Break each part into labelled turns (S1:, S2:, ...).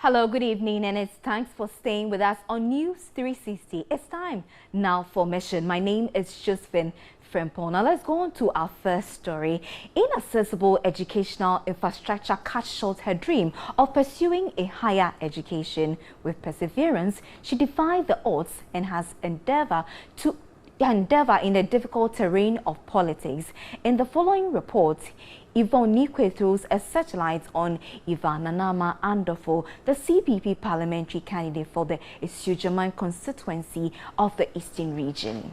S1: Hello, good evening, and it's thanks for staying with us on News 360. It's time now for Mission. My name is Josephine Frempong. Now let's go on to our first story. Inaccessible educational infrastructure cut short her dream of pursuing a higher education. With perseverance, she defied the odds and has endeavor in the difficult terrain of politics. In the following report, Eva Andorful throws a searchlight on Eva Andorful, the CPP parliamentary candidate for the Asiedu-Dartey constituency of the Eastern region.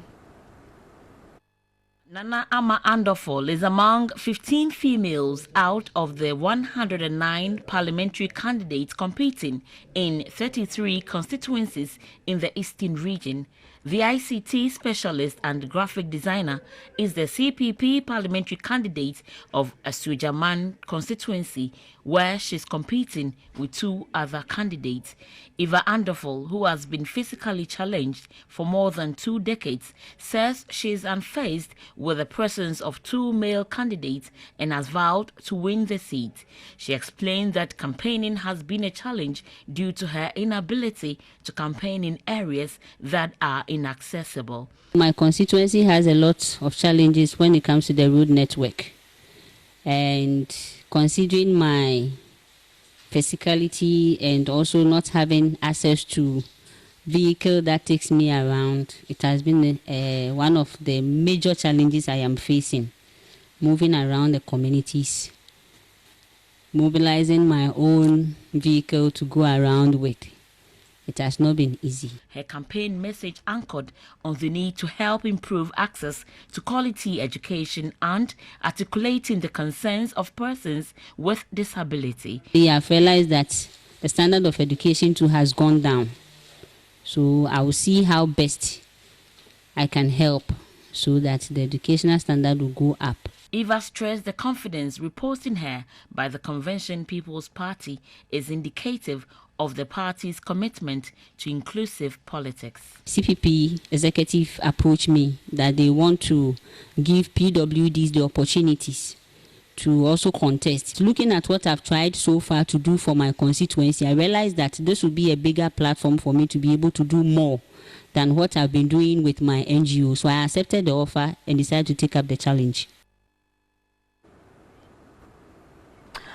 S2: Nana Ama Andorful is among 15 females out of the 109 parliamentary candidates competing in 33 constituencies in the Eastern region. The ICT specialist and graphic designer is the CPP parliamentary candidate of Asiedu-Dartey constituency, where she's competing with two other candidates. Eva Andorful, who has been physically challenged for more than 2 decades, says she is unfazed with the presence of two male candidates and has vowed to win the seat. She explained that campaigning has been a challenge due to her inability to campaign in areas that are inaccessible.
S3: My constituency has a lot of challenges when it comes to the road network, and considering my physicality and also not having access to vehicle that takes me around, it has been one of the major challenges I am facing, moving around the communities, mobilizing my own vehicle to go around with. It has not been easy.
S2: Her campaign message anchored on the need to help improve access to quality education and articulating the concerns of persons with disability.
S3: I have realized that the standard of education too has gone down. So I will see how best I can help so that the educational standard will go up.
S2: Eva stressed the confidence reposed in her by the Convention People's Party is indicative of the party's commitment to inclusive politics.
S3: CPP executive approached me that they want to give PWDs the opportunities to also contest. Looking at what I've tried so far to do for my constituency, I realized that this would be a bigger platform for me to be able to do more than what I've been doing with my NGO. So I accepted the offer and decided to take up the challenge.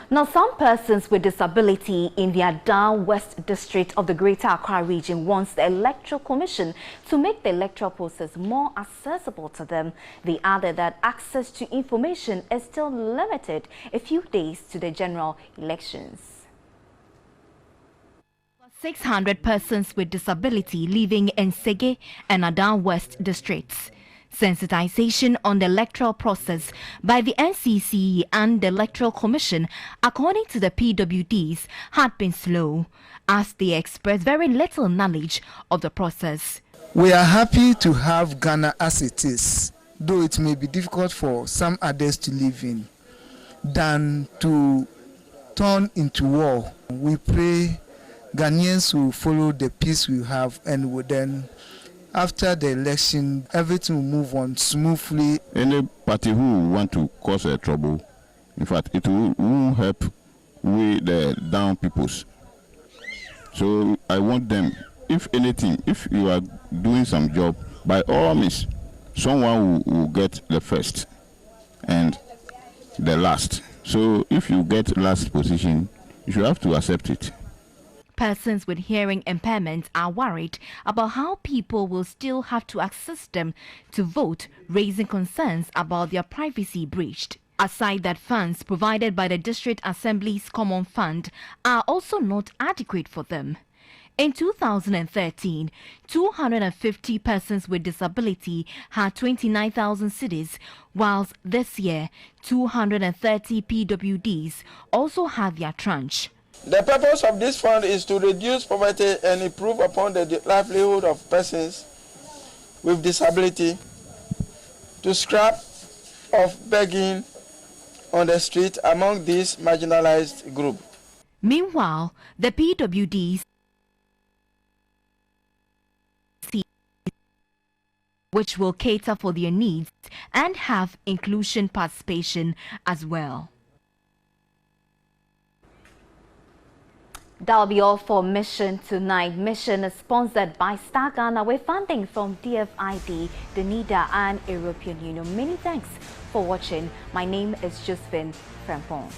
S1: Now, some persons with disability in the Adan West district of the Greater Accra region wants the Electoral Commission to make the electoral process more accessible to them. They added that access to information is still limited a few days to the general elections. 600 persons with disability living in Sege and Adan West districts. Sensitization on the electoral process by the NCC and the Electoral Commission, according to the PWDs, had been slow, as they expressed very little knowledge of the process.
S4: We are happy to have Ghana as it is, though it may be difficult for some others to live in, than to turn into war. We pray Ghanaians will follow the peace we have and will then, after the election, everything will move on smoothly.
S5: Any party who want to cause a trouble, in fact, it won't help with the down peoples. So I want them, if anything, if you are doing some job, by all means, someone will get the first and the last. So if you get last position, you should have to accept it.
S1: Persons with hearing impairments are worried about how people will still have to access them to vote, raising concerns about their privacy breached. Aside that, funds provided by the District Assembly's Common Fund are also not adequate for them. In 2013, 250 persons with disability had 29,000 cedis, whilst this year, 230 PWDs also had their tranche.
S6: The purpose of this fund is to reduce poverty and improve upon the livelihood of persons with disability, to scrap off begging on the street among this marginalized group.
S1: Meanwhile, the PWDs, which will cater for their needs and have inclusion participation as well. That'll be all for Mission tonight. Mission is sponsored by Star Ghana with funding from DFID, the NIDA and European Union. Many thanks for watching. My name is Josephine Frempong.